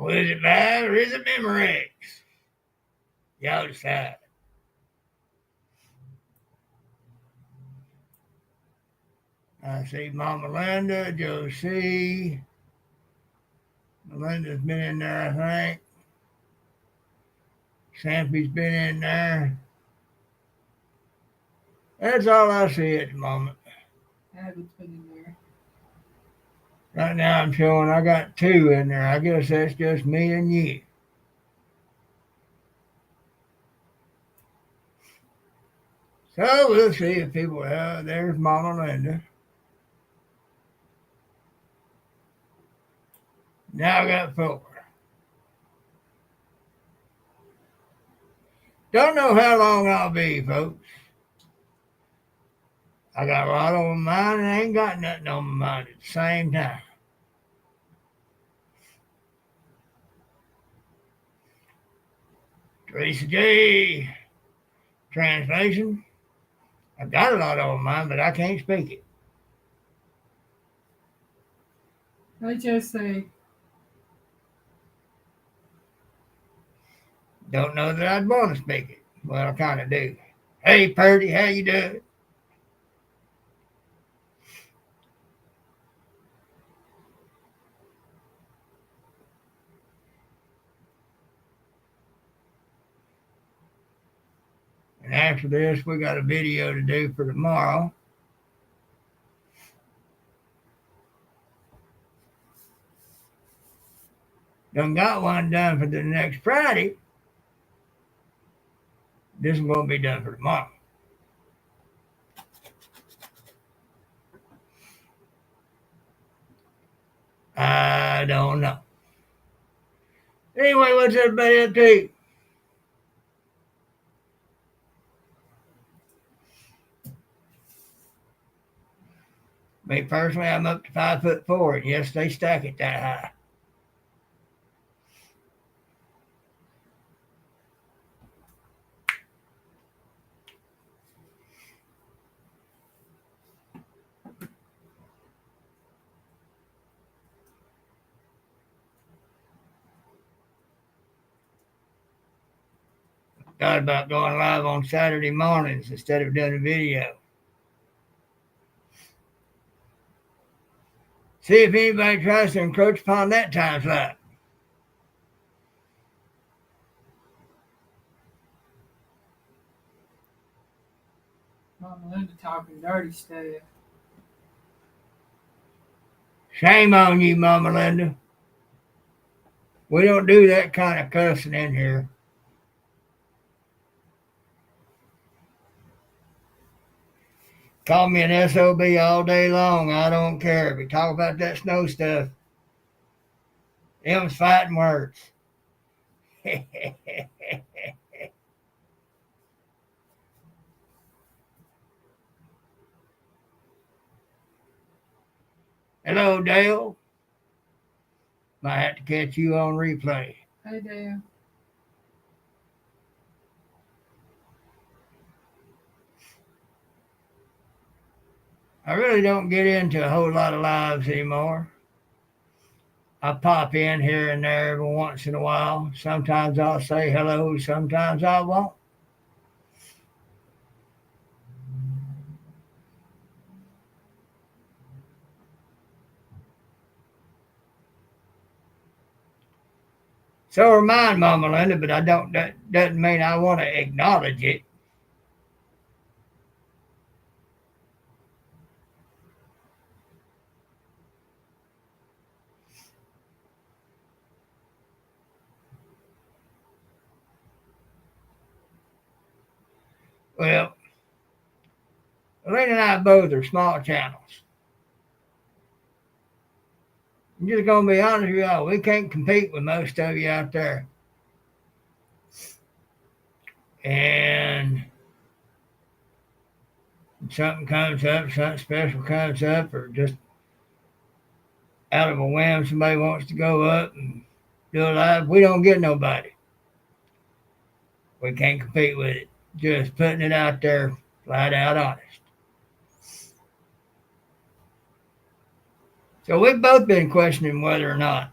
Or is it bad or is it Memorex? Y'all decide. I see Mama Linda, Josie. Melinda's been in there, I think. Sampy's been in there. That's all I see at the moment. Abbott's been in there. Right now I'm showing I got 2 in there. I guess that's just me and you. So we'll see if people, there's Mama Linda. Now I got 4. Don't know how long I'll be, folks. I got a lot on my mind and I ain't got nothing on my mind at the same time. Teresa J. Translation. I got a lot on my mind, but I can't speak it. I just say, Don't know that I'd want to speak it. Well, I kind of do. Hey, Purdy, how you doing? And after this, we got a video to do for tomorrow. Done got one done for the next Friday. This is going to be done for tomorrow. I don't know. Anyway, what's everybody up to? Me personally, I'm up to 5'4", and yes, they stack it that high. Thought about going live on Saturday mornings instead of doing a video. See if anybody tries to encroach upon that time slot. Mama Linda talking dirty stuff. Shame on you, Mama Linda. We don't do that kind of cussing in here. Call me an SOB all day long. I don't care. If we talk about that snow stuff, them's fighting words. Hello, Dale. Might have to catch you on replay. Hey, Dale. I really don't get into a whole lot of lives anymore. I pop in here and there every once in a while. Sometimes I'll say hello, sometimes I won't. So are mine, Mama Linda, but that doesn't mean I want to acknowledge it. Well, Lynn and I both are small channels. I'm just going to be honest with y'all. We can't compete with most of you out there. And something comes up, something special comes up, or just out of a whim, somebody wants to go up and do a live, we don't get nobody. We can't compete with it. Just putting it out there, flat out honest. So we've both been questioning whether or not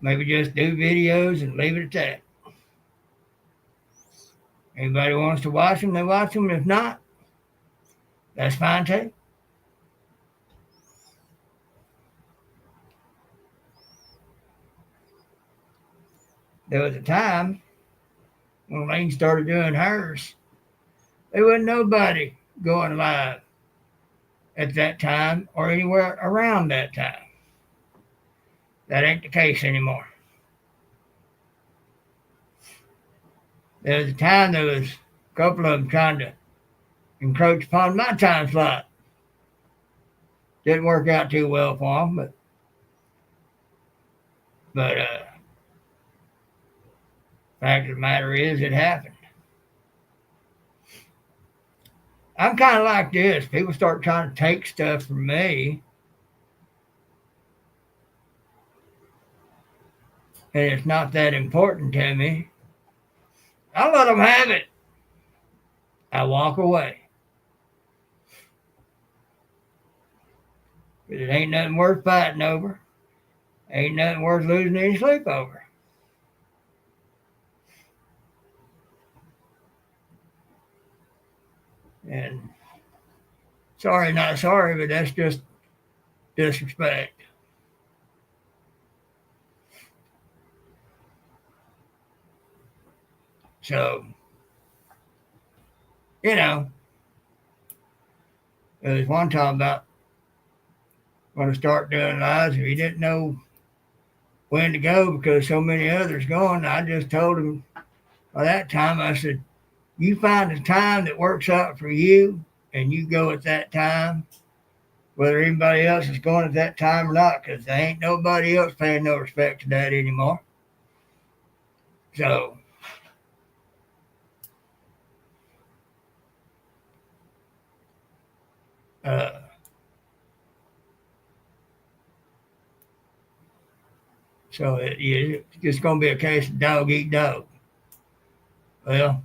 Maybe just do videos and leave it at that. Anybody wants to watch them, they watch them. If not, that's fine too. There was a time when Lane started doing hers, there wasn't nobody going live at that time or anywhere around that time. That ain't the case anymore. There was a time there was a couple of them trying to encroach upon my time slot. Didn't work out too well for them, but fact of the matter is, it happened. I'm kind of like this. People start trying to take stuff from me, and it's not that important to me. I let them have it. I walk away. But it ain't nothing worth fighting over. Ain't nothing worth losing any sleep over. And sorry, not sorry, but that's just disrespect. So, you know, there was one time about when I start doing lives, if you didn't know when to go because so many others going, I just told him by that time, I said, you find a time that works out for you and you go at that time, whether anybody else is going at that time or not, because there ain't nobody else paying no respect to that anymore. So, uh, it's just going to be a case of dog eat dog. Well,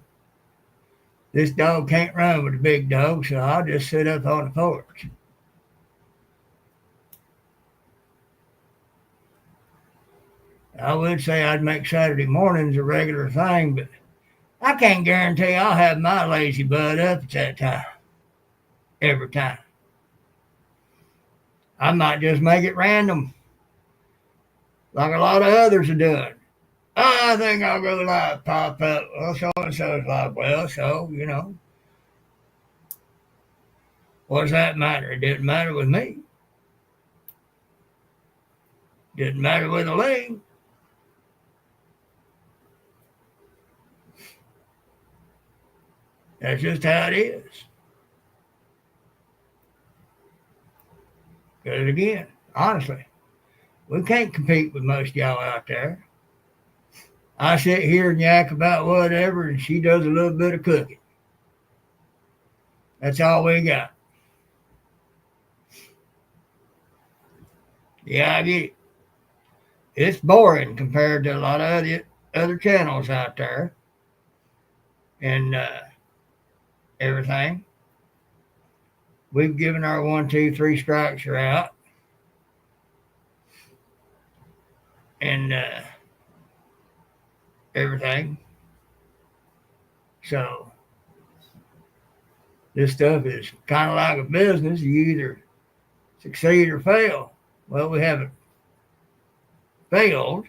this dog can't run with a big dog, so I'll just sit up on the porch. I would say I'd make Saturday mornings a regular thing, but I can't guarantee I'll have my lazy butt up at that time. Every time. I might just make it random, like a lot of others are doing. Oh, I think I'll go live, pop up. Well, so and so's live. Well, so, what does that matter? It didn't matter with me. Didn't matter with Elaine. That's just how it is. Because again, honestly, we can't compete with most y'all out there. I sit here and yak about whatever, and she does a little bit of cooking. That's all we got. Yeah, I get it. It's boring compared to a lot of other channels out there and everything. We've given our 1, 2, 3 strikes are out. And everything. So this stuff is kind of like a business. You either succeed or fail. Well, we haven't failed,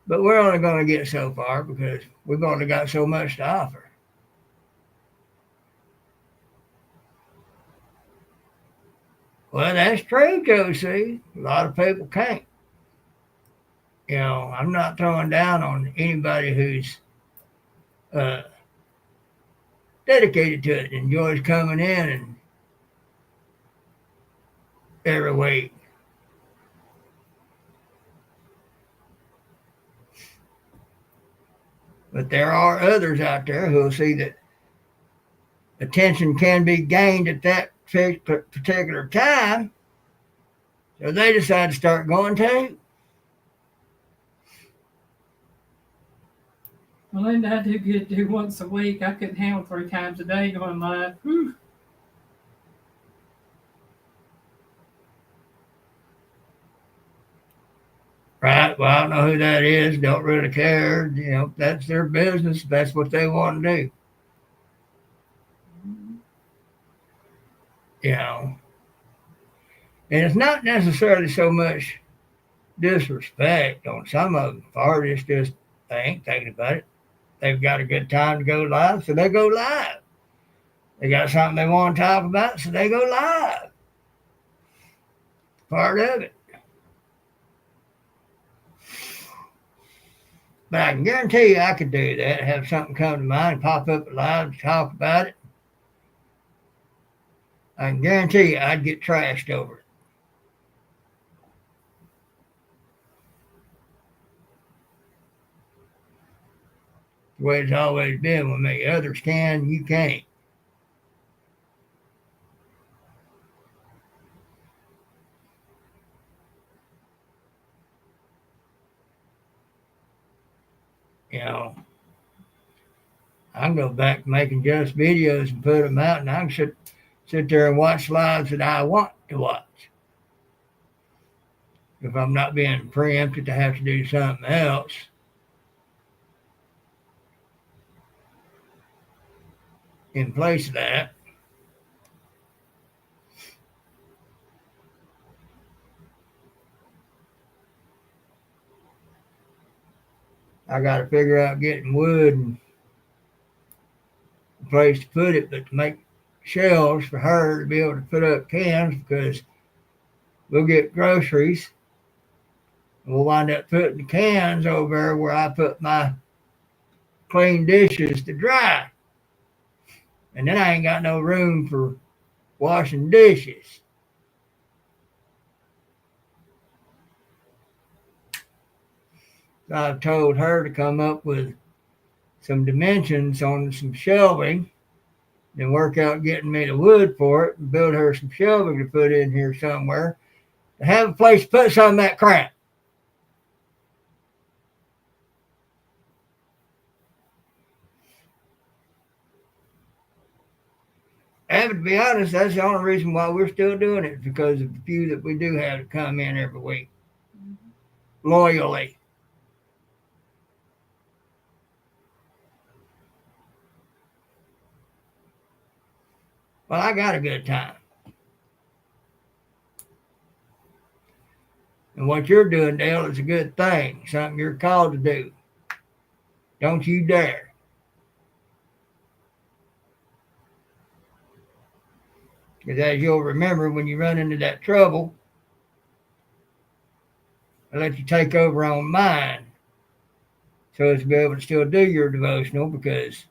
but we're only going to get so far because we've only got so much to offer. Well, that's true, Josie. A lot of people can't. I'm not throwing down on anybody who's uh, dedicated to it, enjoys coming in and every week. But there are others out there who will see that attention can be gained at that particular time, so they decide to start going too. Melinda, I do once a week. I couldn't handle 3 times a day going live. Whew. Right. Well, I don't know who that is. Don't really care. You know, that's their business. That's what they want to do. You know, and it's not necessarily so much disrespect on some of them. Or it's just they ain't thinking about it. They've got a good time to go live, so they go live. They got something they want to talk about, so they go live. Part of it. But I can guarantee you I could do that. Have something come to mind, pop up live to talk about it. I can guarantee you I'd get trashed over it. The way it's always been with me. Others can, you can't. You know, I can go back to making just videos and put them out, and I can sit there and watch lives that I want to watch. If I'm not being preempted to have to do something else, in place of that, I got to figure out getting wood and a place to put it, but to make shelves for her to be able to put up cans because we'll get groceries and we'll wind up putting the cans over there where I put my clean dishes to dry. And then I ain't got no room for washing dishes. So I've told her to come up with some dimensions on some shelving, then work out getting me the wood for it and build her some shelving to put in here somewhere to have a place to put some of that crap. And to be honest, that's the only reason why we're still doing it, because of the few that we do have to come in every week loyally. Well, I got a good time. And what you're doing, Dale, is a good thing, something you're called to do. Don't you dare. Because as you'll remember, when you run into that trouble, I let you take over on mine so as to be able to still do your devotional, because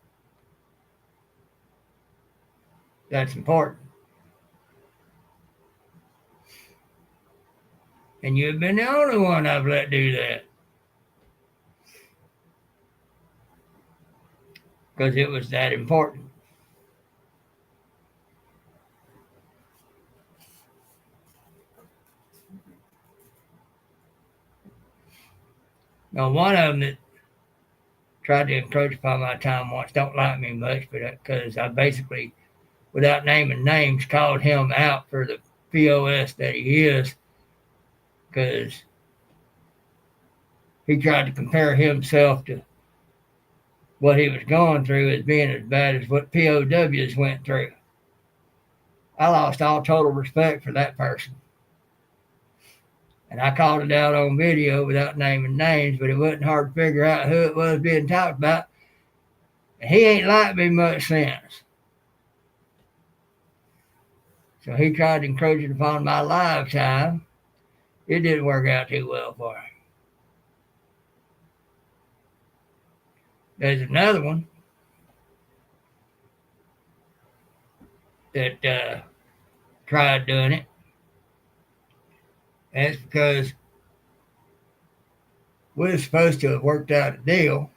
that's important. And you've been the only one I've let do that. Because it was that important. Now, one of them that tried to encroach upon my time once don't like me much, but because I basically, without naming names, called him out for the POS that he is, because he tried to compare himself to what he was going through as being as bad as what POWs went through. I lost all total respect for that person. And I called it out on video without naming names, but it wasn't hard to figure out who it was being talked about. And he ain't liked me much since. So he tried encroaching upon my lifetime. It didn't work out too well for him. There's another one that tried doing it. And it's because we were supposed to have worked out a deal.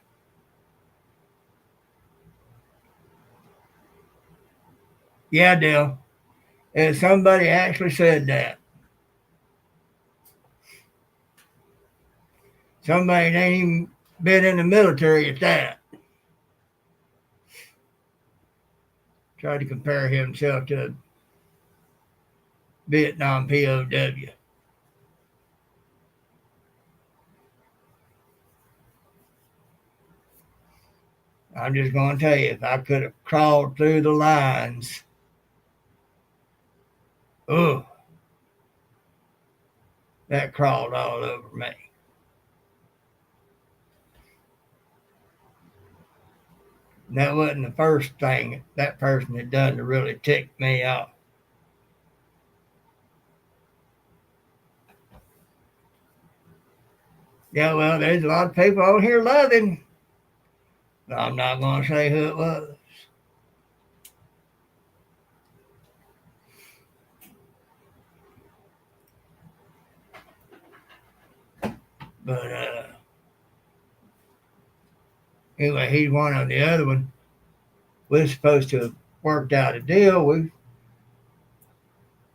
Yeah, Dale. And somebody actually said that. Somebody that ain't even been in the military at that. Tried to compare himself to a Vietnam POW. I'm just going to tell you, if I could have crawled through the lines, oh, that crawled all over me. And that wasn't the first thing that person had done to really tick me off. Yeah, well, there's a lot of people out here loving. But I'm not going to say who it was. But anyway, he's one on the other one. We're supposed to have worked out a deal.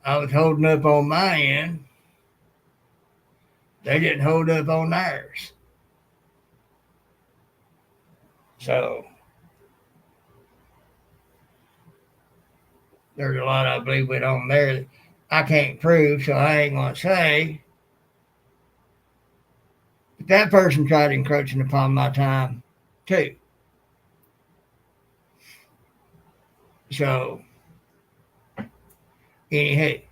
I was holding up on my end. They didn't hold up on theirs. So there's a lot I believe went on there that I can't prove, so I ain't gonna say. But that person tried encroaching upon my time too. So anywho,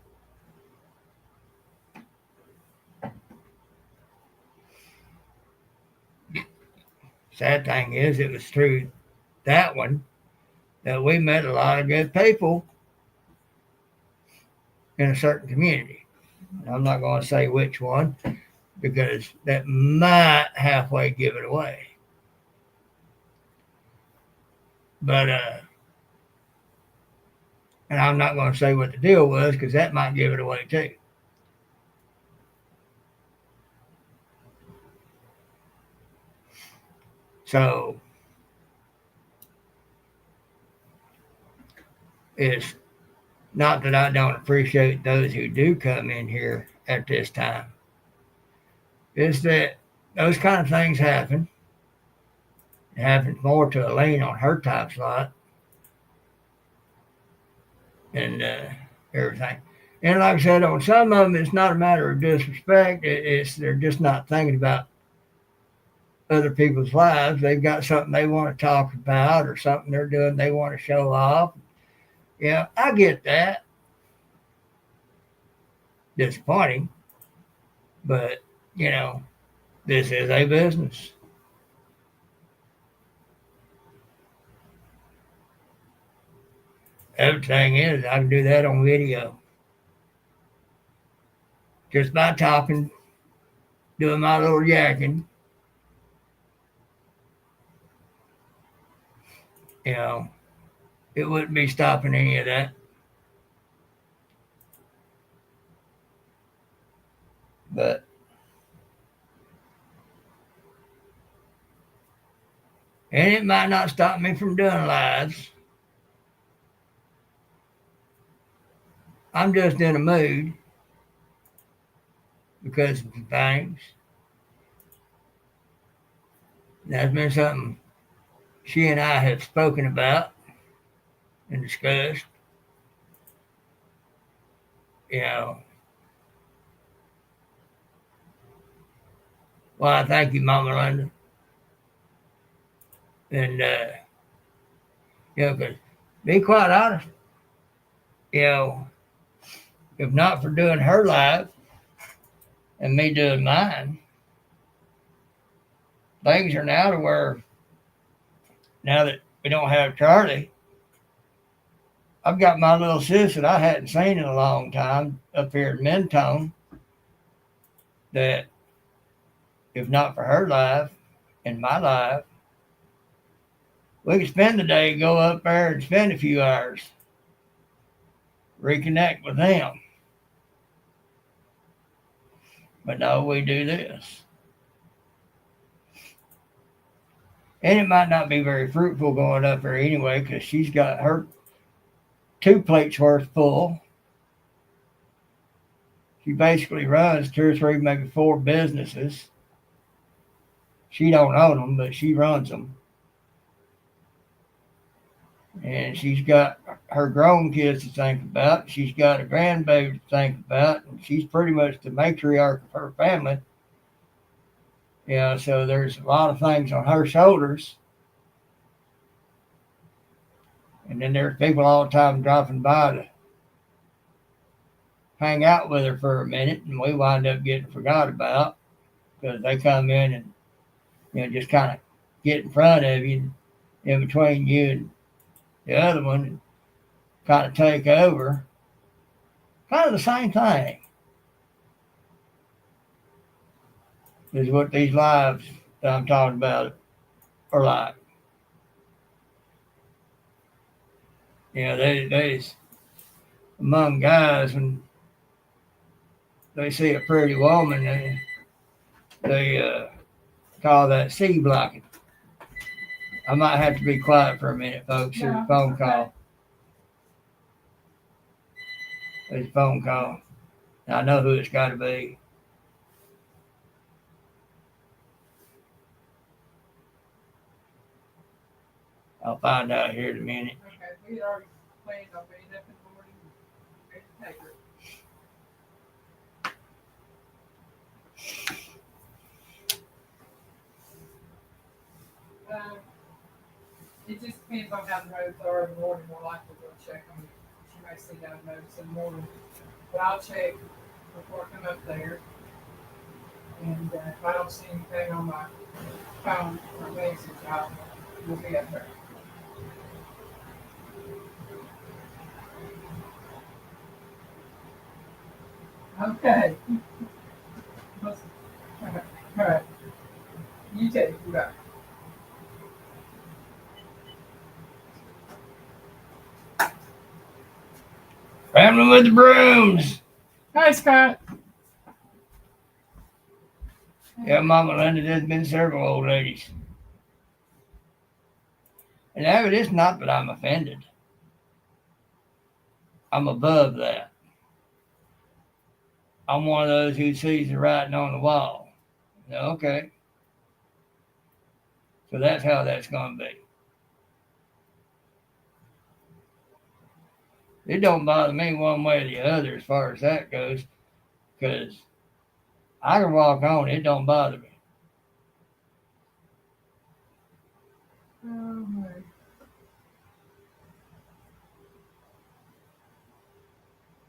sad thing is it was through that one that we met a lot of good people in a certain community. I'm not going to say which one because that might halfway give it away. But and I'm not going to say what the deal was because that might give it away too. So it's not that I don't appreciate those who do come in here at this time. It's that those kind of things happen. It happens more to Elaine on her time slot and everything. And like I said, on some of them, it's not a matter of disrespect. It's they're just not thinking about other people's lives. They've got something they want to talk about or something they're doing they want to show off. Yeah, I get that. Disappointing, but you know, this is a business. Everything is, I can do that on video. Just by talking, doing my little yakking, you know, it wouldn't be stopping any of that. But and it might not stop me from doing lives. I'm just in a mood because of some things. That's been something she and I have spoken about and discussed. You know, well, I thank you, Mama Linda. And, you know, because be quite honest, you know, if not for doing her live and me doing mine, things are now to where now that we don't have Charlie, I've got my little sis that I hadn't seen in a long time up here in Mentone that if not for her life and my life, we could spend the day, go up there and spend a few hours, reconnect with them. But no, we do this. And it might not be very fruitful going up there anyway because she's got her 2 plates worth full. She basically runs 2 or 3, maybe 4 businesses. She don't own them, but she runs them. And she's got her grown kids to think about. She's got a grandbaby to think about. And she's pretty much the matriarch of her family. You know, so there's a lot of things on her shoulders. And then there's people all the time dropping by to hang out with her for a minute, and we wind up getting forgot about because they come in and just kind of get in front of you, in between you and the other one, and kind of take over. Kind of the same thing is what these lives that I'm talking about are like. There's among guys when they see a pretty woman, they call that C blocking. I might have to be quiet for a minute, folks. There's a phone call. There's a phone call. I know who it's got to be. I'll find out here in a minute. Okay, we already planned on being up in the morning. Ready to take her. It just depends on how the roads are in the morning. More likely we'll check them. She may see that notice in the morning. But I'll check before I come up there. And if I don't see anything on my phone or message, we'll be up there. Okay. All right. You take it. Bye. Family with the brooms. Hi, Scott. Yeah, Mama Linda, there's been several old ladies. And it's not that I'm offended. I'm above that. I'm one of those who sees the writing on the wall. Okay. So that's how that's going to be. It don't bother me one way or the other as far as that goes, because I can walk on. It don't bother me.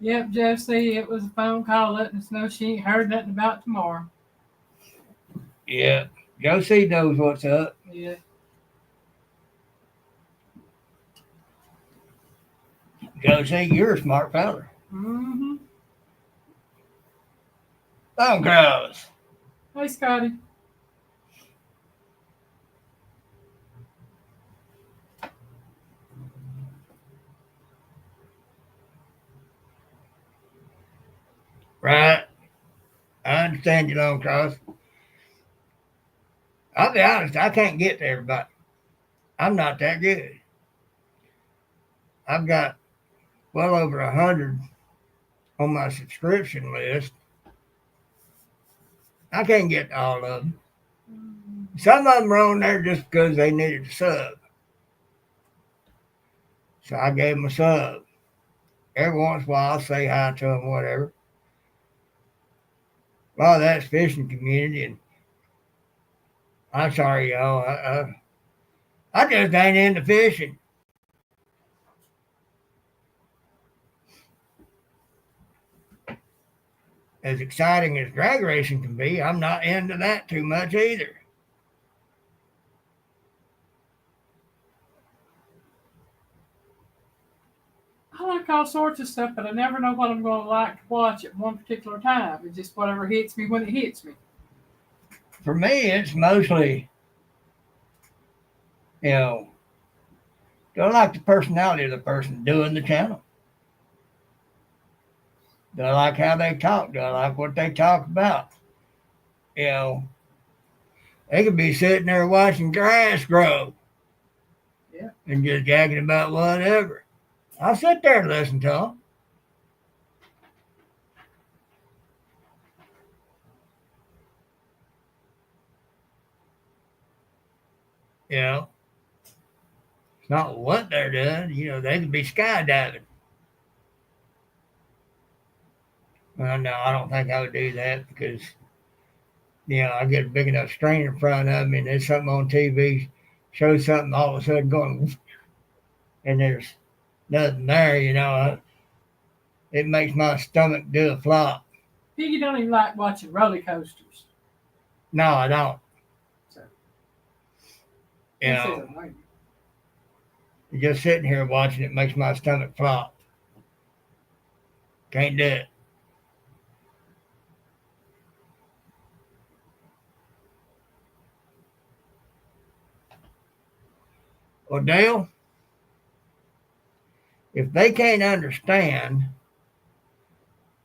Yep, Josie, it was a phone call letting us know she ain't heard nothing about tomorrow. Yeah, Josie knows what's up. Yeah. Josie, you're a smart fella. Mm-hmm. Phone calls. Hey, Scotty. Right. I understand you, Long Cross. I'll be honest, I can't get to everybody. I'm not that good. I've got well over 100 on my subscription list. I can't get to all of them. Some of them are on there just because they needed a sub. So I gave them a sub. Every once in a while, I'll say hi to them, whatever. A lot of that's fishing community, and I'm sorry, y'all. I just ain't into fishing. As exciting as drag racing can be, I'm not into that too much either. I like all sorts of stuff, but I never know what I'm going to like to watch at one particular time. It's just whatever hits me when it hits me. For me, it's mostly, do I like the personality of the person doing the channel? Do I like how they talk? Do I like what they talk about? They could be sitting there watching grass grow. Yeah. And just gagging about whatever. I'll sit there and listen to them. It's not what they're doing. They could be skydiving. Well, no, I don't think I would do that because, I get a big enough strain in front of me and there's something on TV, shows something all of a sudden going, and there's nothing there, it makes my stomach do a flop. Piggy don't even like watching roller coasters. No, I don't. So You this know, isn't like just sitting here watching it makes my stomach flop. Can't do it. Well, Dale, if they can't understand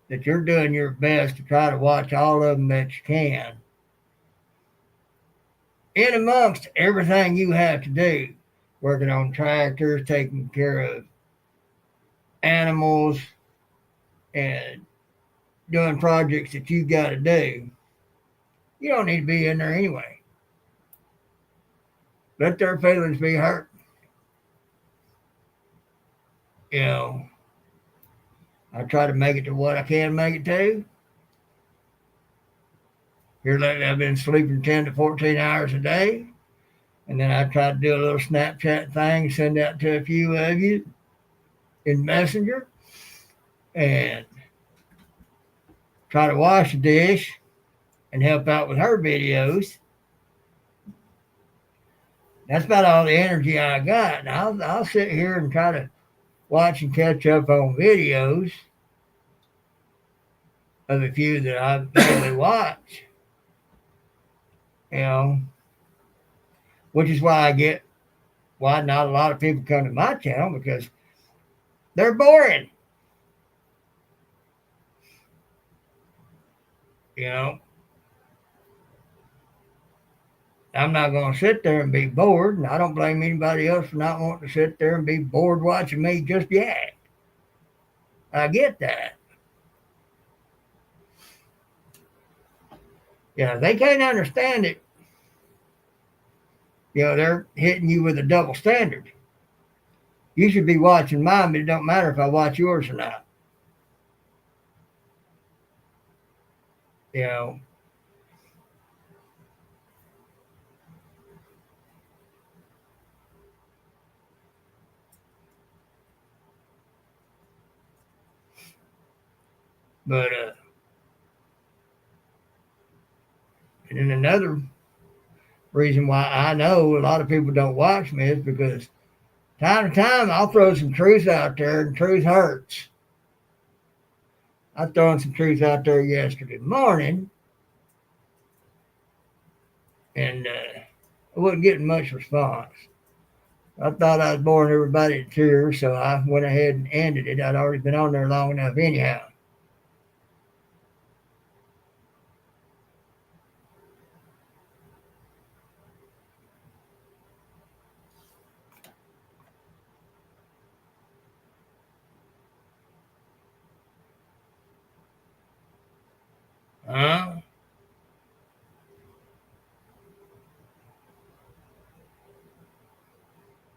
that you're doing your best to try to watch all of them that you can, in amongst everything you have to do, working on tractors, taking care of animals, and doing projects that you got to do, you don't need to be in there anyway. Let their feelings be hurt. You know, I try to make it to what I can make it to. Here lately, I've been sleeping 10 to 14 hours a day. And then I try to do a little Snapchat thing, send out to a few of you in Messenger, and try to wash the dish and help out with her videos. That's about all the energy I got. And I'll sit here and try to watch and catch up on videos of a few that I normally watch, you know, which is why why not a lot of people come to my channel because they're boring, you know. I'm not going to sit there and be bored, and I don't blame anybody else for not wanting to sit there and be bored watching me just yet. I get that. Yeah, they can't understand it. They're hitting you with a double standard. You should be watching mine, but it don't matter if I watch yours or not. You know, but and then another reason why I know a lot of people don't watch me is because time to time I'll throw some truth out there, and truth hurts. I thrown some truth out there yesterday morning, and I wasn't getting much response. I thought I was boring everybody to tears, so I went ahead and ended it. I'd already been on there long enough anyhow. Huh?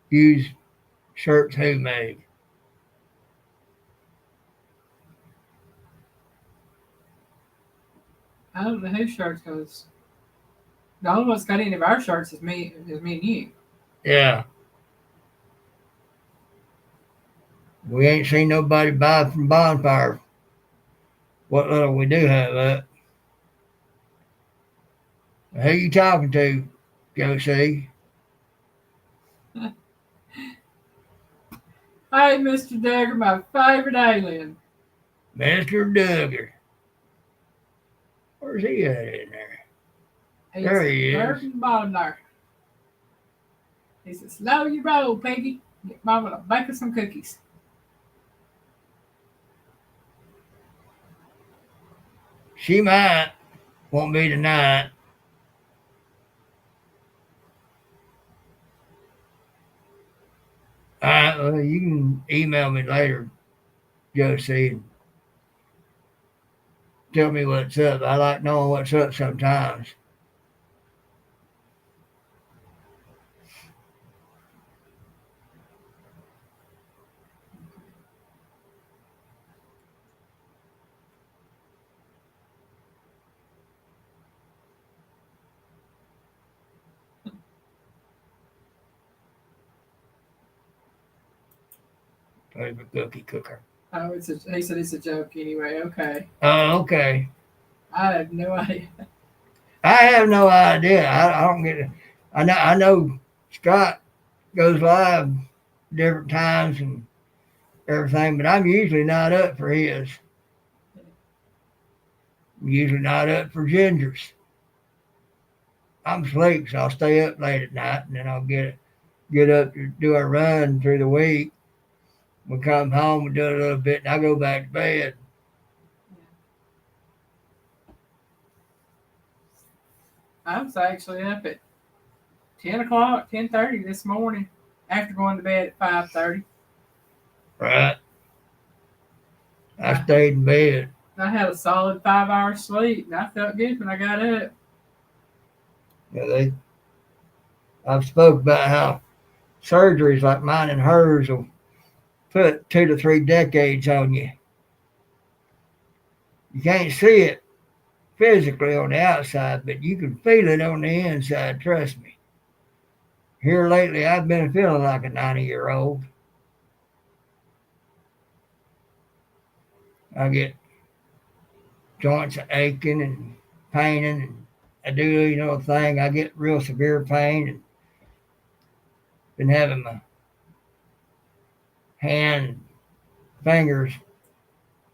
Use shirts who made. I don't know whose shirts goes. The only one's got any of our shirts is me and you. Yeah. We ain't seen nobody buy from Bonfire. What little we do have up. Who you talking to, Josie? Hey, Mr. Duggar, my favorite alien. Mr. Duggar. Where's he at in there? He's There he there is. from the bottom there. He says, slow your roll, Piggy. Get Mama to bake us some cookies. She might. Won't be tonight. All right, well, you can email me later, Josie, and tell me what's up. I like knowing what's up sometimes. Favorite cookie cooker. Oh, he said it's a joke anyway. Okay. Oh, okay. I have no idea. I have no idea. I don't get it. I know Scott goes live different times and everything, but I'm usually not up for his. I'm usually not up for Ginger's. I'm asleep, so I'll stay up late at night, and then I'll get up to do a run through the week. We come home, we do a little bit, and I go back to bed. I was actually up at 10 o'clock, 10:30 this morning after going to bed at 5:30. Right? I I, stayed in bed. I had a solid 5 hours sleep, and I felt good when I got up. Yeah, I've spoke about how surgeries like mine and hers will put 2 to 3 decades on you. You can't see it physically on the outside, but you can feel it on the inside, trust me. Here lately, I've been feeling like a 90-year-old. I get joints aching and paining, and I do, a thing. I get real severe pain, and been having my hand and fingers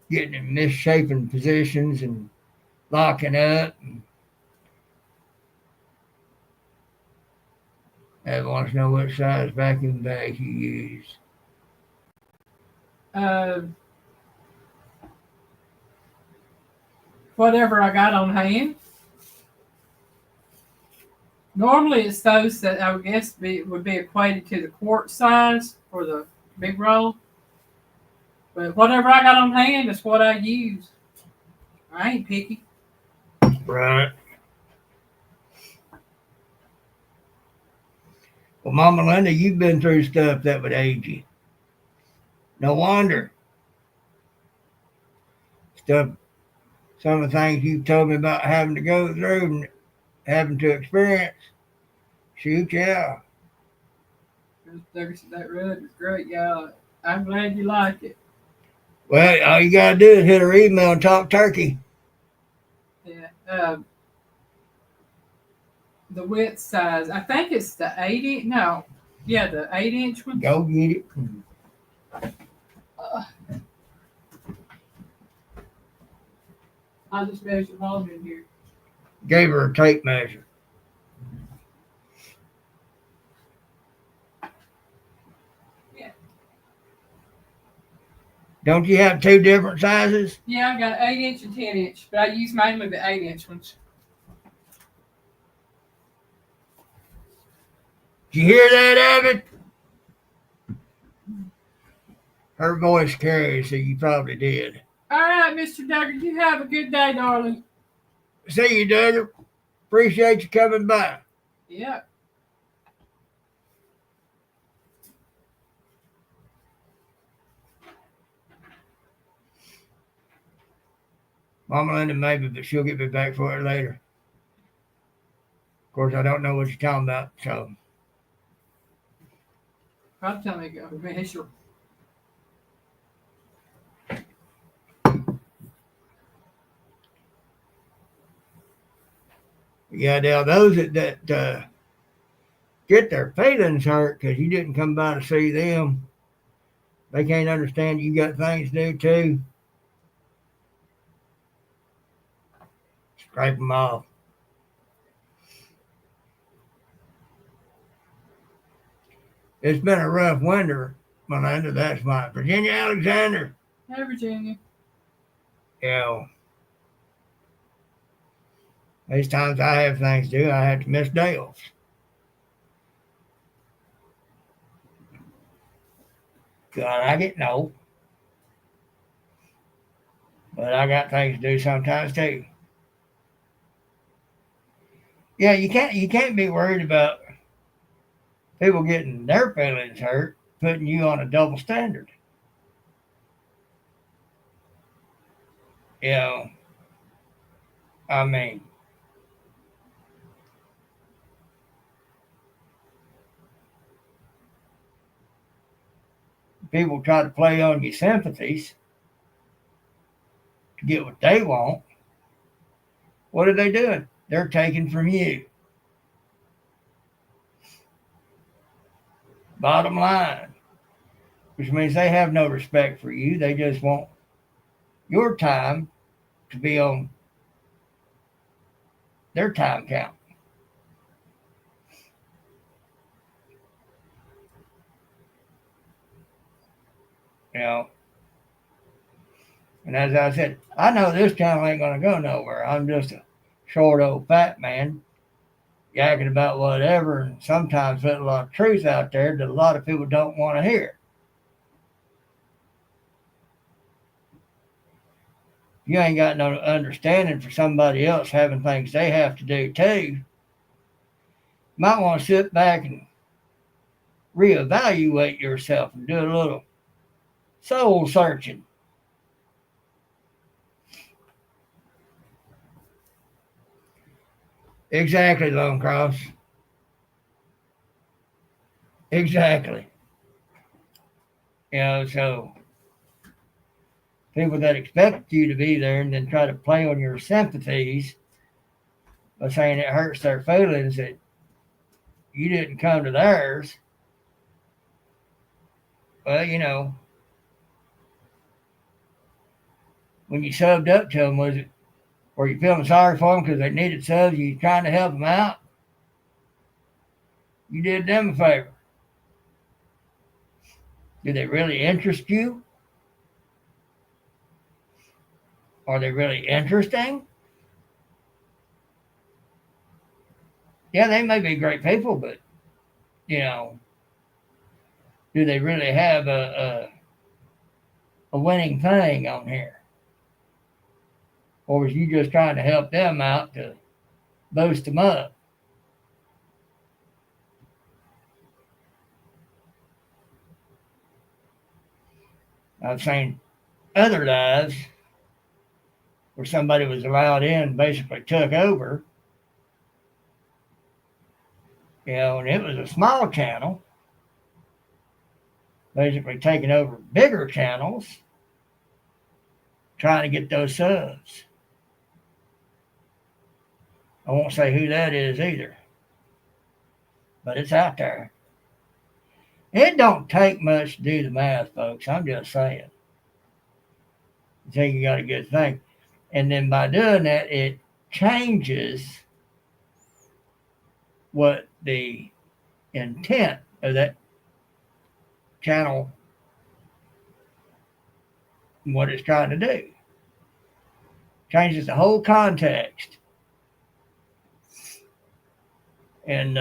getting in misshapen positions and locking up. And I want to know what size vacuum bag you use. Uh, Whatever I got on hand. Normally, it's those that I would guess would be equated to the quart size for the big roll. But whatever I got on hand is what I use. I ain't picky. Right. Well, Mama Linda, you've been through stuff that would age you. No wonder. Stuff, some of the things you've told me about having to go through and having to experience. Shoot, yeah. That rug is great, y'all. I'm glad you like it. Well, all you got to do is hit her email and talk turkey. Yeah. The width size. I think it's the 8 inch. No. Yeah, the 8 inch one. Go get it. I'll just measure all in here. Gave her a tape measure. Yeah. Don't you have 2 different sizes? Yeah, I got 8 inch and 10 inch, but I use mainly the 8 inch ones. Did you hear that, Evan? Her voice carries, so you probably did. All right, Mr. Duggar, you have a good day, darling. See you, Duggar. Appreciate you coming by. Yep. Mama Linda maybe, but she'll get me back for it later. Of course, I don't know what you're talking about, so. I'll tell me go. Measure. Yeah, Dale, those that get their feelings hurt because you didn't come by to see them, they can't understand you got things to do too. Scrape them off. It's been a rough winter, Melinda. That's my Virginia Alexander. Hey, Virginia. Yeah. These times I have things to do, I have to miss Dale's. God, I get no. But I got things to do sometimes too. Yeah, you can't be worried about people getting their feelings hurt, putting you on a double standard. You know, I mean, People try to play on your sympathies to get what they want. What are they doing? They're taking from you. Bottom line, which means they have no respect for you. They just want your time to be on their time count. You know, and as I said, I know this channel ain't gonna go nowhere. I'm just a short old fat man yakking about whatever, and sometimes putting a lot of truth out there that a lot of people don't want to hear. You ain't got no understanding for somebody else having things they have to do too. You might want to sit back and reevaluate yourself and do a little soul searching. Exactly, Lone Cross. Exactly. So people that expect you to be there and then try to play on your sympathies by saying it hurts their feelings that you didn't come to theirs. Well, when you subbed up to them, were you feeling sorry for them because they needed subs? You trying to help them out? You did them a favor. Do they really interest you? Are they really interesting? Yeah, they may be great people, but you know, do they really have a winning thing on here? Or was you just trying to help them out to boost them up? I've seen other lives where somebody was allowed in and basically took over, and it was a small channel, basically taking over bigger channels, trying to get those subs. I won't say who that is either, but it's out there. It don't take much to do the math, folks. I'm just saying. I think you got a good thing. And then by doing that, it changes what the intent of that channel, what it's trying to do. Changes the whole context. And,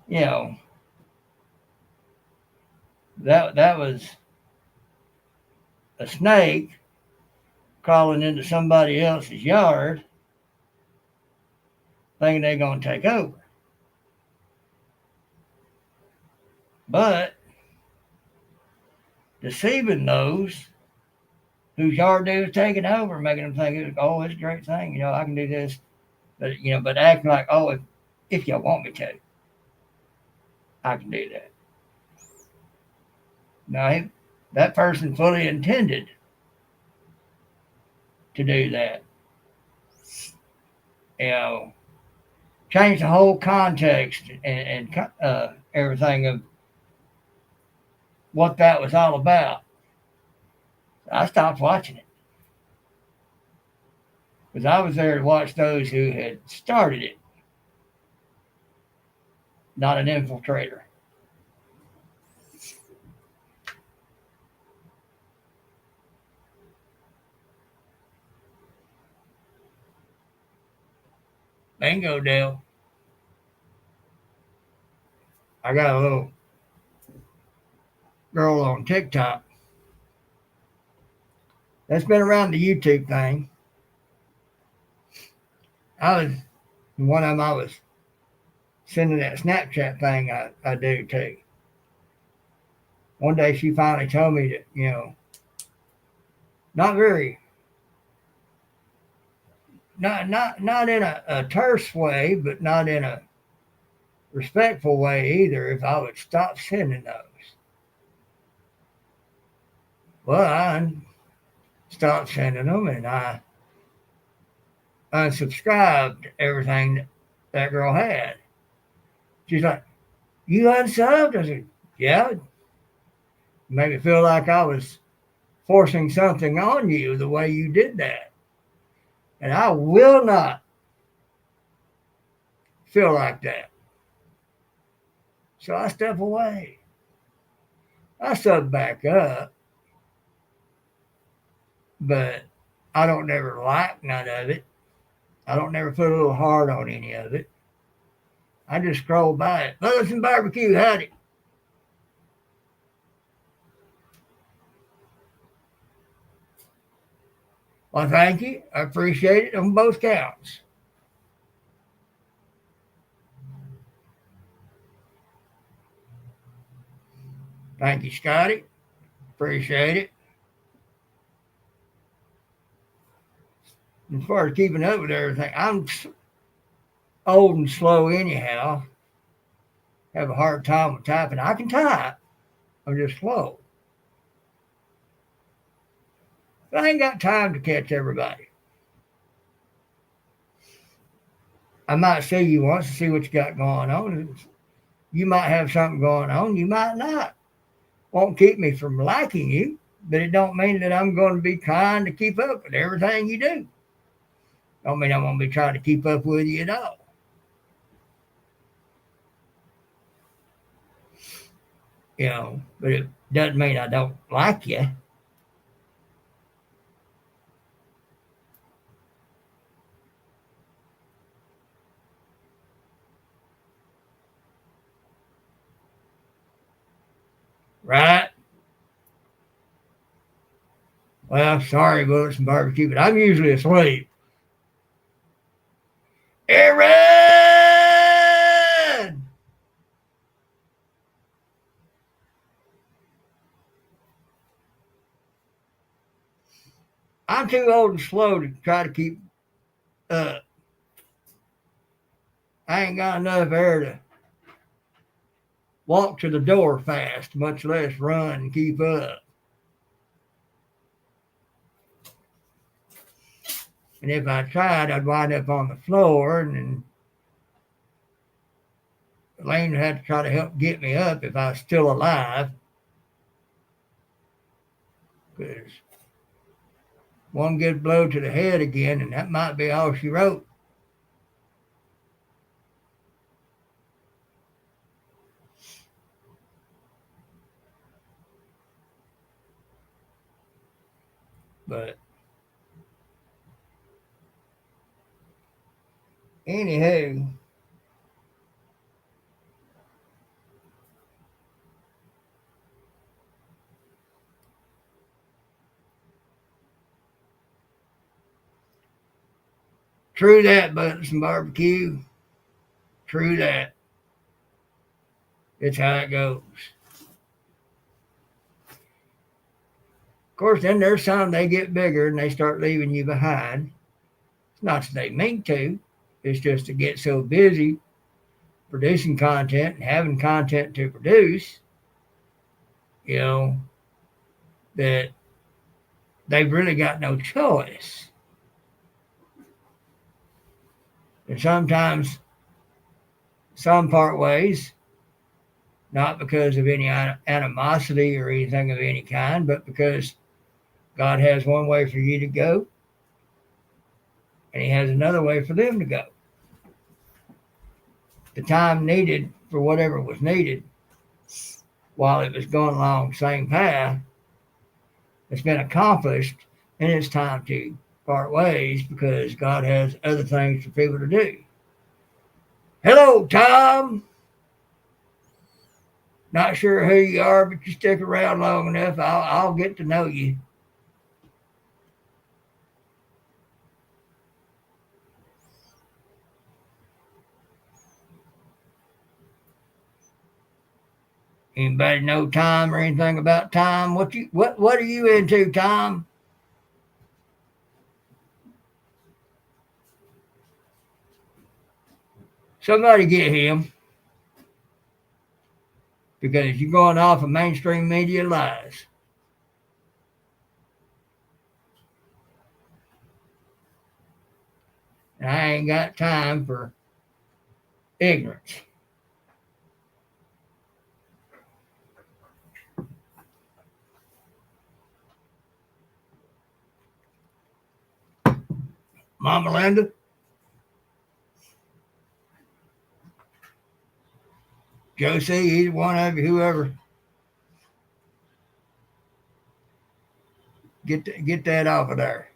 you know, that was a snake crawling into somebody else's yard thinking they're going to take over. But deceiving those whose yard they was taking over, making them think, oh, it's a great thing, I can do this. But acting like, oh, if you want me to, I can do that. Now, that person fully intended to do that. Change the whole context and everything of what that was all about. I stopped watching it because I was there to watch those who had started it, not an infiltrator. Bingo, Dale. I got a little girl on TikTok that's been around the YouTube thing. One of them I was sending that Snapchat thing I do too. One day she finally told me that, not very, not in a terse way, but not in a respectful way either if I would stop sending those. Well, I stopped sending them and I unsubscribed everything that girl had. She's like, "You unsubbed?" I said, "Yeah." It made me feel like I was forcing something on you the way you did that. And I will not feel like that. So I step away. I sub back up, but I don't never like none of it. I don't never put a little heart on any of it. I just scroll by it. Let's some barbecue, howdy. Well, thank you. I appreciate it on both counts. Thank you, Scotty. Appreciate it. As far as keeping up with everything, I'm old and slow anyhow. Have a hard time with typing. I can type. I'm just slow. But I ain't got time to catch everybody. I might see you once to see what you got going on. You might have something going on. You might not. Won't keep me from liking you, but it don't mean that I'm going to be trying to keep up with everything you do. Don't mean I'm going to be trying to keep up with you at all. But it doesn't mean I don't like you. Right? Well, sorry, Bullets and Barbecue, but I'm usually asleep. Aaron! I'm too old and slow to try to keep up. I ain't got enough air to walk to the door fast, much less run and keep up. And if I tried, I'd wind up on the floor, and then Elaine would have to try to help get me up if I was still alive. Because one good blow to the head again, and that might be all she wrote. But anywho, true that, Buttons and Barbecue. True that. It's how it goes. Of course, then there's some they get bigger and they start leaving you behind. It's not that they mean to. It's just to get so busy producing content and having content to produce, you know, that they've really got no choice. And sometimes some part ways, not because of any animosity or anything of any kind, but because God has one way for you to go and He has another way for them to go. The time needed for whatever was needed while it was going along the same path has been accomplished, and it's time to part ways because God has other things for people to do. Hello, Tom. Not sure who you are, but you stick around long enough, I'll get to know you. Anybody know Tom or anything about Tom? What are you into, Tom? Somebody get him. because you're going off of mainstream media lies. And I ain't got time for ignorance. Mama Linda, Josie, either one of you, whoever, get that off of there.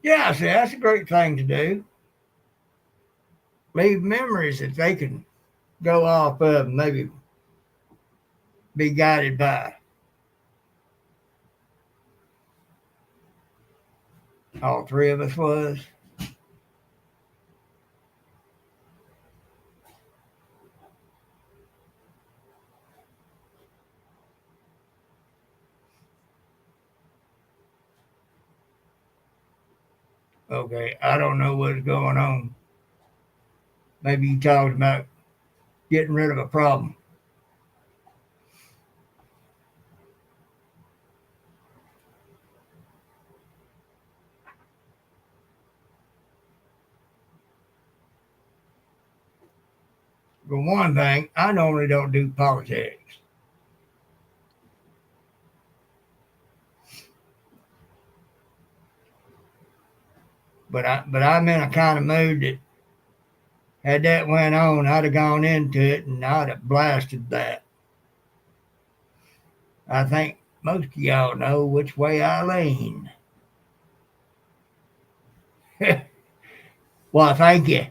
Yeah, see, that's a great thing to do. Leave memories that they can go off of and maybe be guided by. All three of us was. Okay, I don't know what's going on. Maybe you talked about getting rid of a problem. For one thing, I normally don't do politics. But I'm in a kind of mood that had that went on, I'd have gone into it and I'd have blasted that. I think most of y'all know which way I lean. Well, thank you.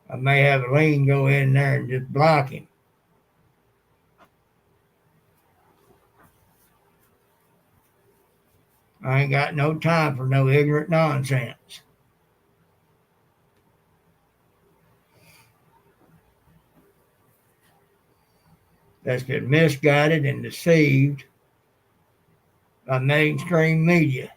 I may have a lean go in there and just block him. I ain't got no time for no ignorant nonsense. That's been misguided and deceived by mainstream media.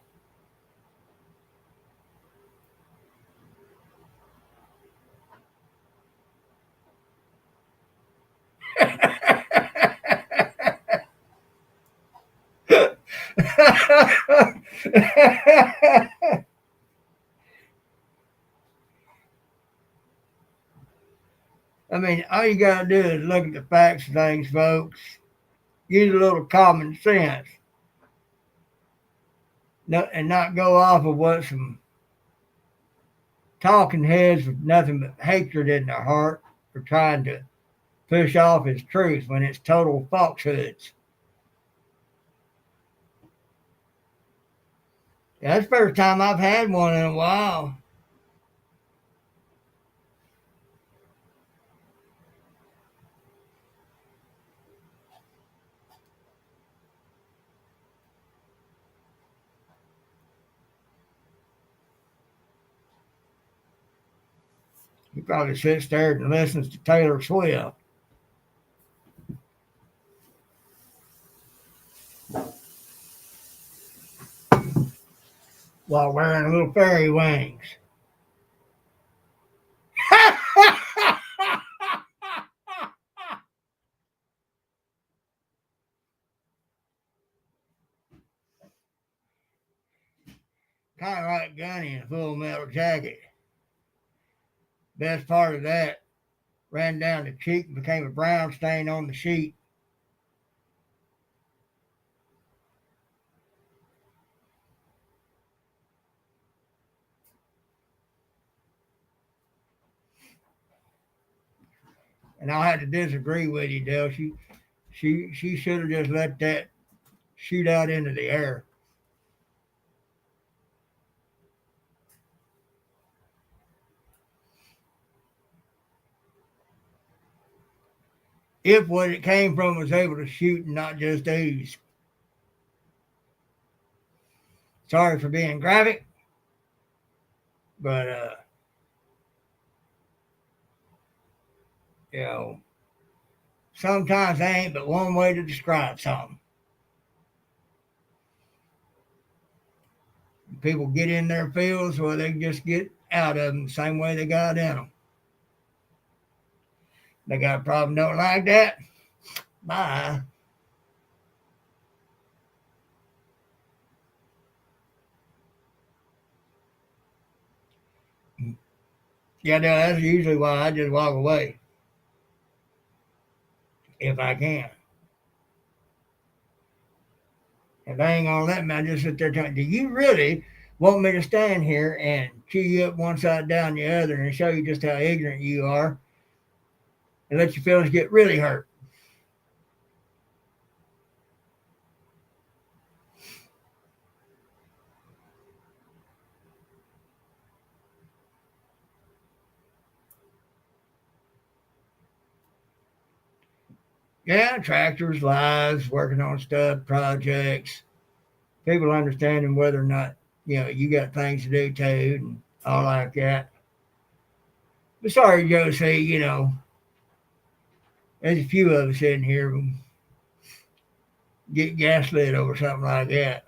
I mean, all you got to do is look at the facts of things, folks. Use a little common sense and not go off of what some talking heads with nothing but hatred in their heart are trying to push off as truth when it's total falsehoods. That's the first time I've had one in a while. He probably sits there and listens to Taylor Swift while wearing little fairy wings. Kind of like Gunny in a Full Metal Jacket. Best part of that ran down the cheek and became a brown stain on the sheet. And I'll have to disagree with you, Dale. She should have just let that shoot out into the air. if what it came from was able to shoot and not just ooze. Sorry for being graphic, but you know, sometimes there ain't but one way to describe something. People get in their fields where they just get out of them the same way they got in them. They got a problem, don't like that? Bye. Yeah, no, that's usually why I just walk away if I can. If they ain't gonna let me, I just sit there telling, do you really want me to stand here and chew you up one side down the other and show you just how ignorant you are and let your feelings get really hurt? Yeah, tractors, lives, working on stuff, projects, people understanding whether or not, you got things to do too and all like that. But sorry, Josie, there's a few of us in here who get gaslit over something like that,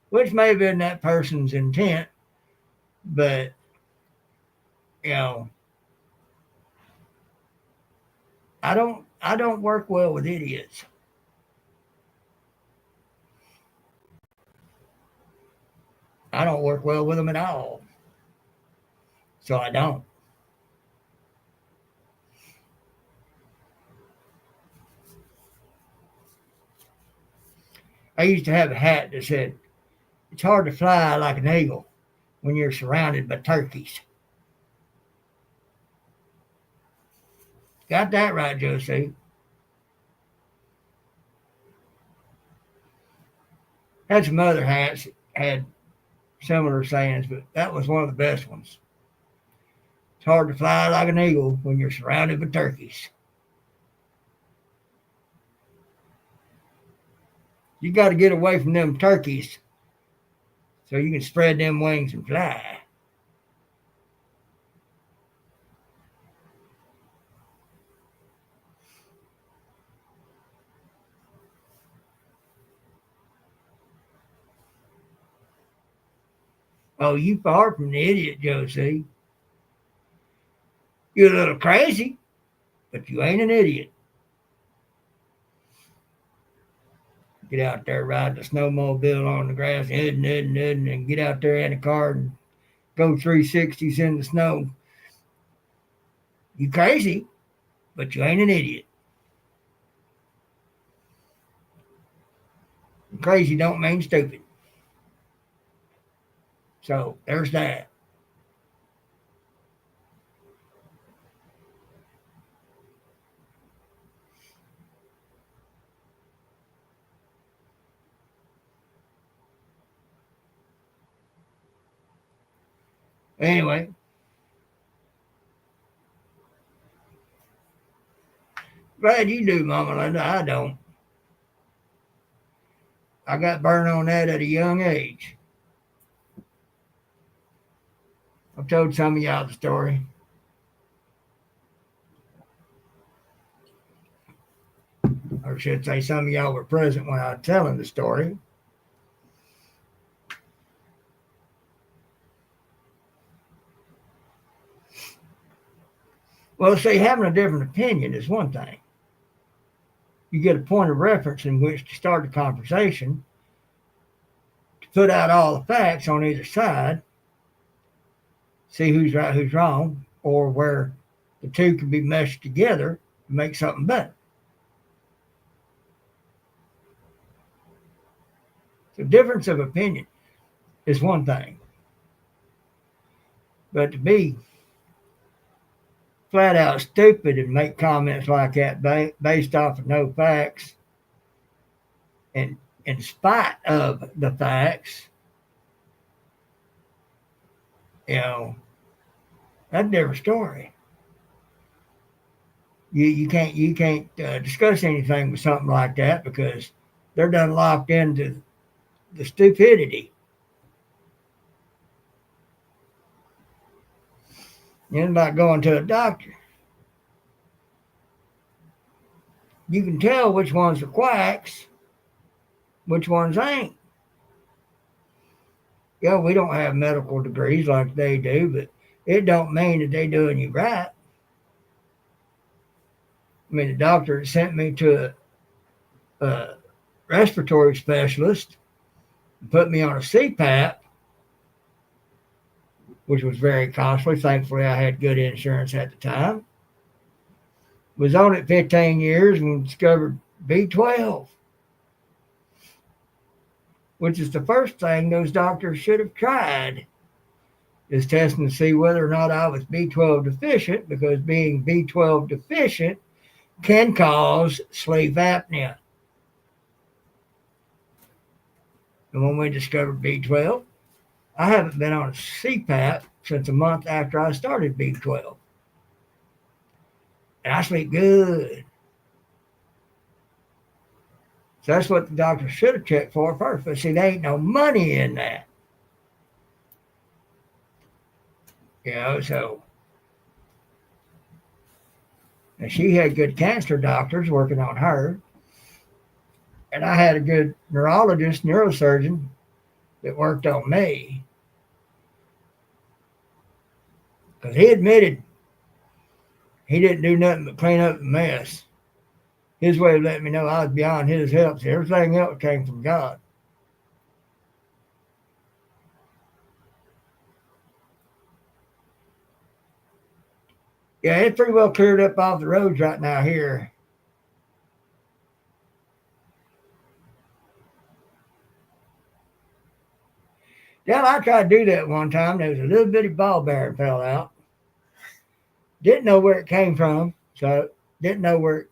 which may have been that person's intent, but, you know, I don't work well with idiots. I don't work well with them at all. So I don't. I used to have a hat that said, it's hard to fly like an eagle when you're surrounded by turkeys. Got that right, Josie. Had some other hats that had similar sayings, but that was one of the best ones. It's hard to fly like an eagle when you're surrounded by turkeys. You got to get away from them turkeys so you can spread them wings and fly. Oh, you far from the idiot, Josie. You're a little crazy, but you ain't an idiot. Get out there, ride the snowmobile on the grass, and get out there in the car and go 360s in the snow. You crazy, but you ain't an idiot. Crazy don't mean stupid. So there's that. Anyway, glad you do, Mama Linda. I don't. I got burned on that at a young age. I've told some of y'all the story. Or should say some of y'all were present when I was telling the story. Well, see, having a different opinion is one thing. You get a point of reference in which to start the conversation, to put out all the facts on either side, see who's right, who's wrong, or where the two can be meshed together to make something better. So, difference of opinion is one thing, but to be flat out stupid and make comments like that based off of no facts and in spite of the facts, you know, that's a different story. You can't discuss anything with something like that because they're done locked into the stupidity. It's like going to a doctor. You can tell which ones are quacks, which ones ain't. Yeah, we don't have medical degrees like they do, but it don't mean that they doing you right. I mean, the doctor sent me to a respiratory specialist, put me on a CPAP, which was very costly. Thankfully, I had good insurance at the time. Was on it 15 years and discovered B12, which is the first thing those doctors should have tried, is testing to see whether or not I was B12 deficient, because being B12 deficient can cause sleep apnea. And when we discovered B12, I haven't been on a CPAP since a month after I started B12. And I sleep good. So that's what the doctor should have checked for first. But see, there ain't no money in that. So and she had good cancer doctors working on her. And I had a good neurologist, neurosurgeon that worked on me. Because he admitted he didn't do nothing but clean up the mess. His way of letting me know I was beyond his help. So everything else came from God. Yeah, it's pretty well cleared up off the roads right now here. Yeah, I tried to do that one time. There was a little bitty ball bearing fell out. Didn't know where it came from, so didn't know where it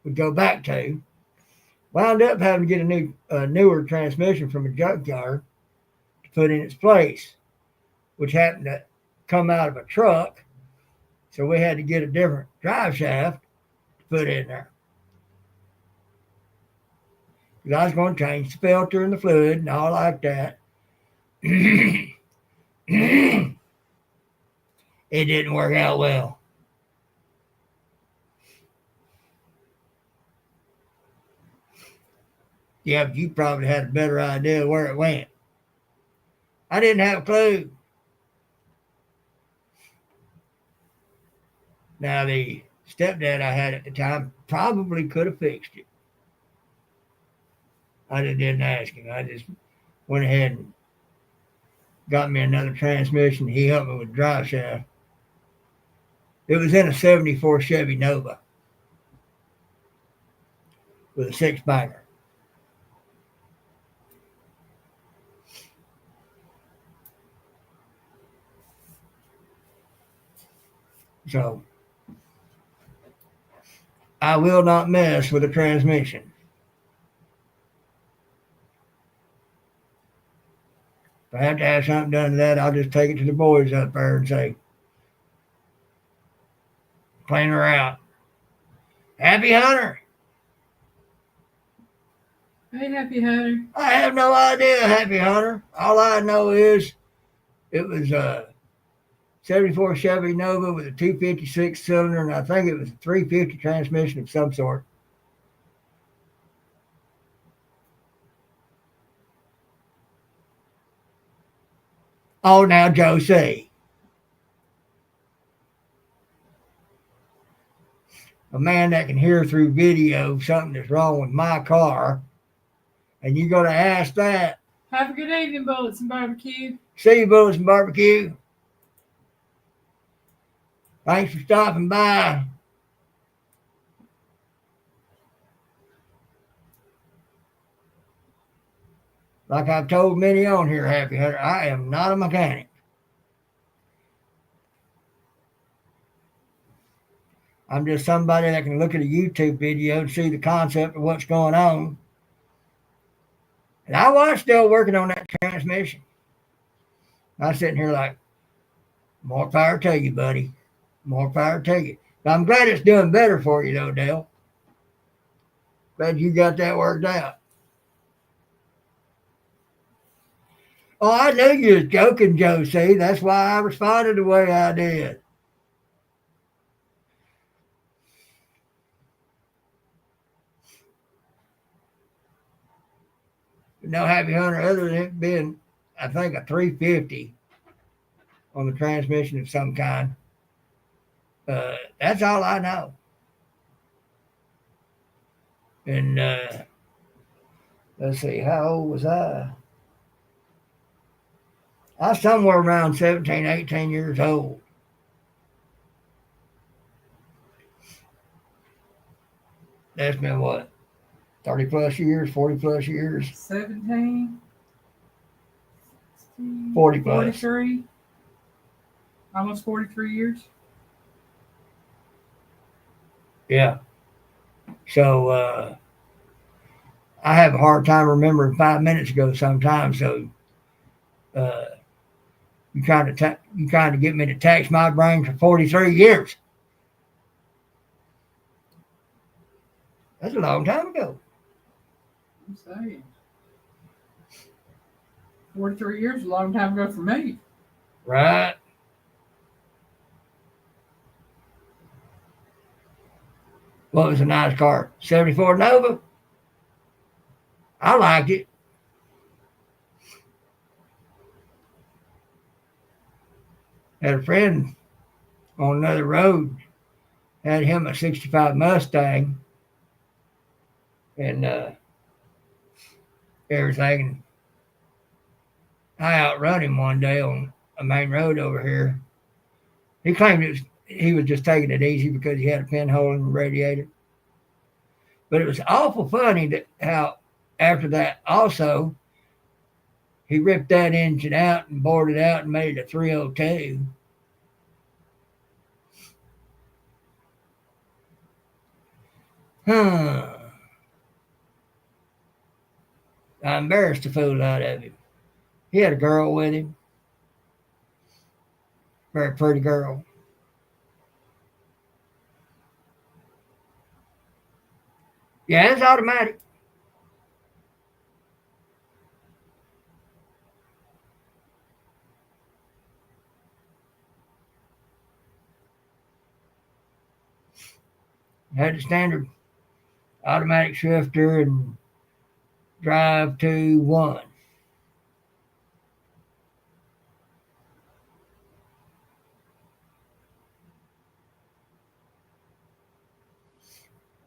would go back to. Wound up having to get newer transmission from a junkyard to put in its place, which happened to come out of a truck. So we had to get a different drive shaft to put in there. Because I was going to change the filter and the fluid and all like that. It didn't work out well. Yeah, but you probably had a better idea where it went. I didn't have a clue. Now, the stepdad I had at the time probably could have fixed it. I just didn't ask him. I just went ahead and got me another transmission. He helped me with the drive shaft. It was in a 74 Chevy Nova with a six-banger. So I will not mess with a transmission. If I have to have something done to that, I'll just take it to the boys up there and say, clean her out. Happy Hunter. Hey, Happy Hunter. I have no idea, Happy Hunter. All I know is it was a 74 Chevy Nova with a 256 cylinder, and I think it was a 350 transmission of some sort. Oh, now, Josie. A man that can hear through video something that's wrong with my car, and you're going to ask that. Have a good evening, Bullets and Barbecue. See you, Bullets and Barbecue. Thanks for stopping by. Like I've told many on here, Happy Hunter, I am not a mechanic. I'm just somebody that can look at a YouTube video and see the concept of what's going on. And I was still working on that transmission. I was sitting here like, more power to you, buddy. More power to you. But I'm glad it's doing better for you, though, Dale. Glad you got that worked out. Oh, I knew you was joking, Josie. That's why I responded the way I did. No happy hunter other than it being, I think, a 350 on the transmission of some kind. That's all I know. And let's see, how old was I? I was somewhere around 17, 18 years old. That's been what, 30 plus years, 40 plus years? 17, 40 plus. 43, almost 43 years. Yeah. So I have a hard time remembering 5 minutes ago sometimes. So uh, you kind of get me to tax my brain for 43 years. That's a long time ago. I'm saying. 43 years is a long time ago for me. Right. What was a nice car? 74 Nova? I liked it. Had a friend on another road, had him a 65 Mustang and everything. I outrun him one day on a main road over here. He claimed he was just taking it easy because he had a pinhole in the radiator. But it was awful funny that how after that also he ripped that engine out and bored it out and made it a 302. Huh. I embarrassed the fool out of him. He had a girl with him, very pretty girl. Yeah, it's automatic. Had the standard automatic shifter and drive to one.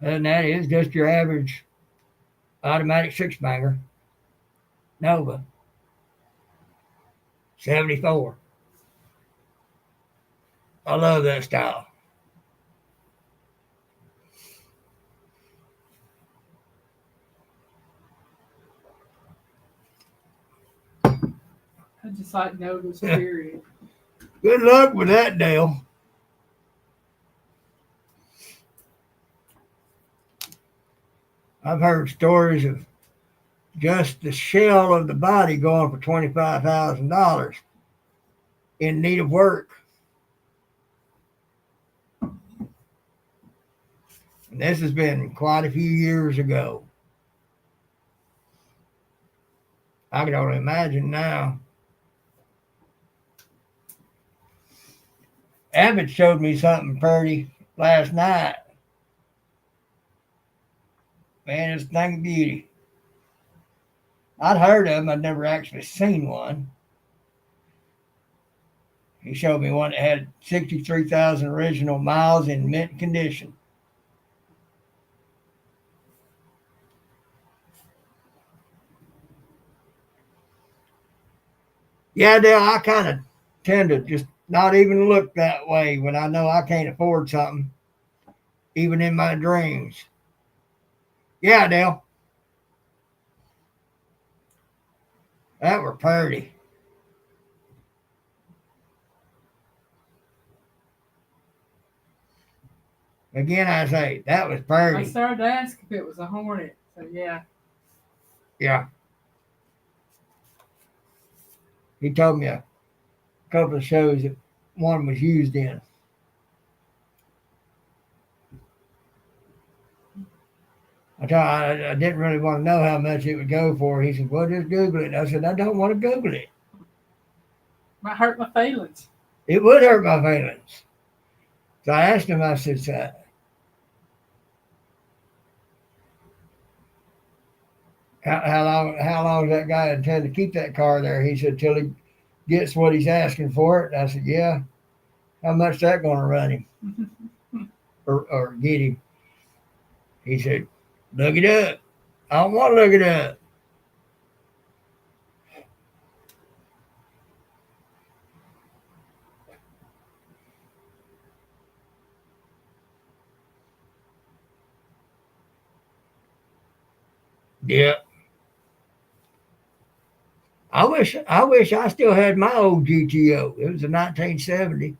And that is just your average automatic six banger Nova 74. I love that style. I just like Nova's period. Good luck with that, Dale. I've heard stories of just the shell of the body going for $25,000 in need of work. And this has been quite a few years ago. I can only imagine now. Abbott showed me something pretty last night. Man, it's a thing of beauty. I'd heard of them, I'd never actually seen one. He showed me one that had 63,000 original miles in mint condition. Yeah, Dale, I kind of tend to just not even look that way when I know I can't afford something, even in my dreams. Yeah, Dale, that were pretty. Again, I say, that was I pretty. started to ask if it was a Hornet. So, yeah. Yeah. He told me a couple of shows that one was used in. I didn't really want to know how much it would go for. He said, well, just Google it. And I said, I don't want to Google it. Might hurt my feelings. It would hurt my feelings. So I asked him, I said, how long does that guy intend to keep that car there? He said, till he gets what he's asking for it. And I said, yeah. How much that going to run him or get him? He said, look it up. I don't want to look it up. Yeah. I wish I still had my old GTO. It was a 1970.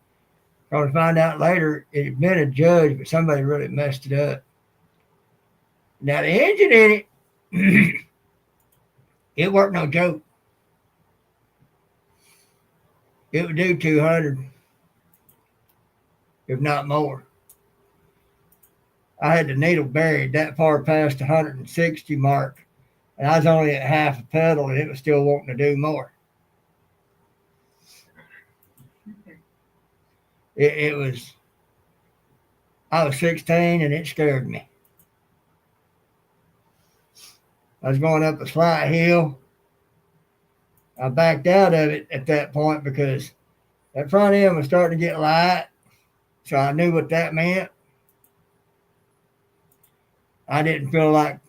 Going to find out later it had been a judge, but somebody really messed it up. Now the engine in it, it weren't no joke. It would do 200, if not more. I had the needle buried that far past the 160 mark, and I was only at half a pedal, and it was still wanting to do more. It was. I was 16, and it scared me. I was going up a slight hill. I backed out of it at that point because that front end was starting to get light, so I knew what that meant. I didn't feel like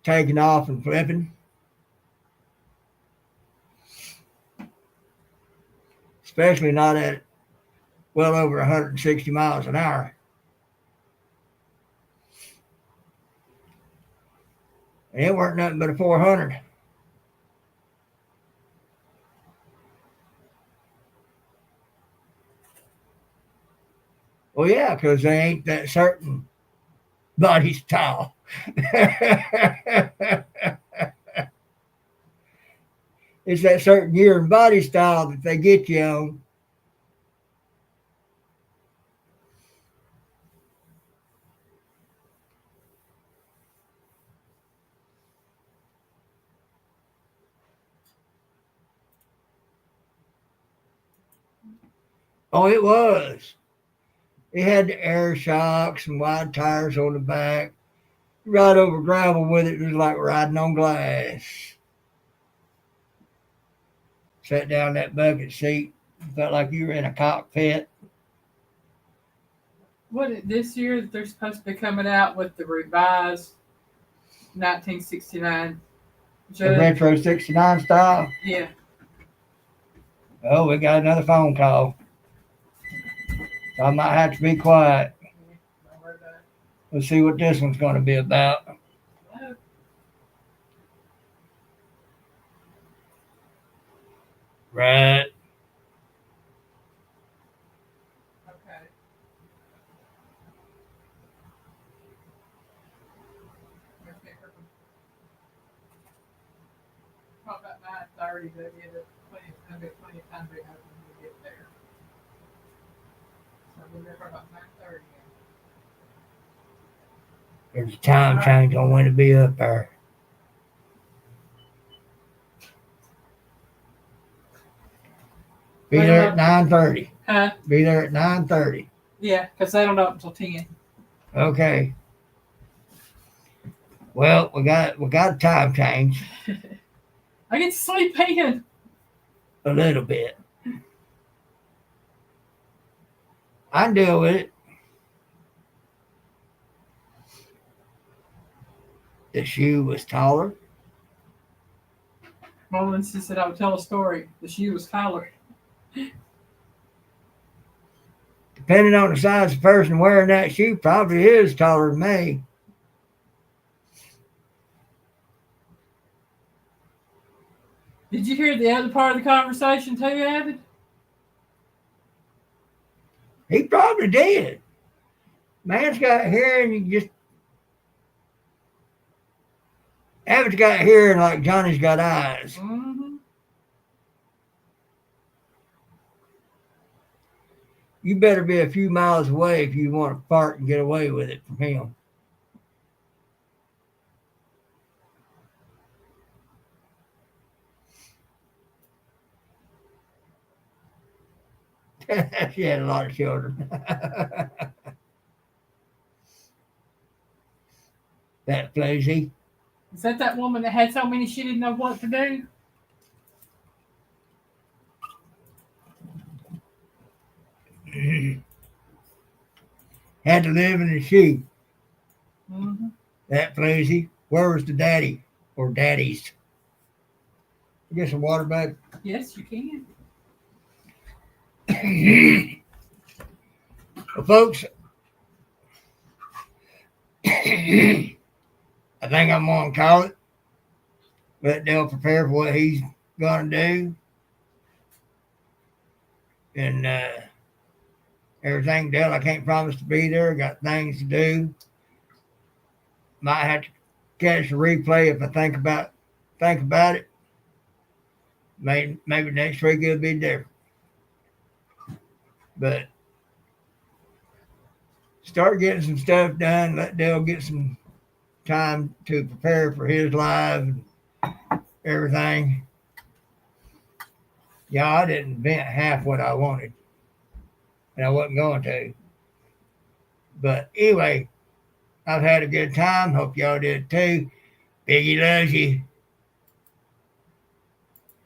taking off and flipping, especially not at well over 160 miles an hour. And it weren't nothing but a 400. Well, yeah, because they ain't that certain body style. It's that certain year and body style that they get you on. Oh, it was. It had the air shocks and wide tires on the back. Ride over gravel with it was like riding on glass. Sat down that bucket seat, felt like you were in a cockpit. What this year they're supposed to be coming out with the revised 1969 The Judge? retro 69 style. Yeah. Oh, we got another phone call. So I might have to be quiet. Don't worry about it. Let's see what this one's going to be about. Hello? Right. Okay. Probably about 9:30, but gonna be plenty of time to be hoping to get there. So we'll be there for about 9:30. There's a time change on when to be up there. Be there at 9:30. Huh? Be there at 9:30. Yeah, because they don't open until 10. Okay. Well, we got a time change I get to sleep in. a little bit. I can deal with it. The shoe was taller. Marlon said I would tell a story. The shoe was taller. Depending on the size of the person wearing that shoe, probably is taller than me. Did you hear the other part of the conversation too, Avid? He probably did. Man's got hearing, you just Avid's got hearing like Johnny's got eyes. Mm-hmm. You better be a few miles away if you want to fart and get away with it from him. She had a lot of children. That Floozy. Is that woman that had so many she didn't know what to do? Had to live in a shoe. Mm-hmm. That Floozy. Where was the daddy or daddies? Get some water back. Yes, you can. Well, folks, I think I'm gonna call it. Let Dale prepare for what he's gonna do, and everything. Dale, I can't promise to be there. Got things to do. Might have to catch a replay if I think about it. Maybe next week it'll be different. But start getting some stuff done. Let Dale get some time to prepare for his live and everything. Yeah, I didn't vent half what I wanted, and I wasn't going to. But anyway, I've had a good time. Hope y'all did too. Piiggy loves you.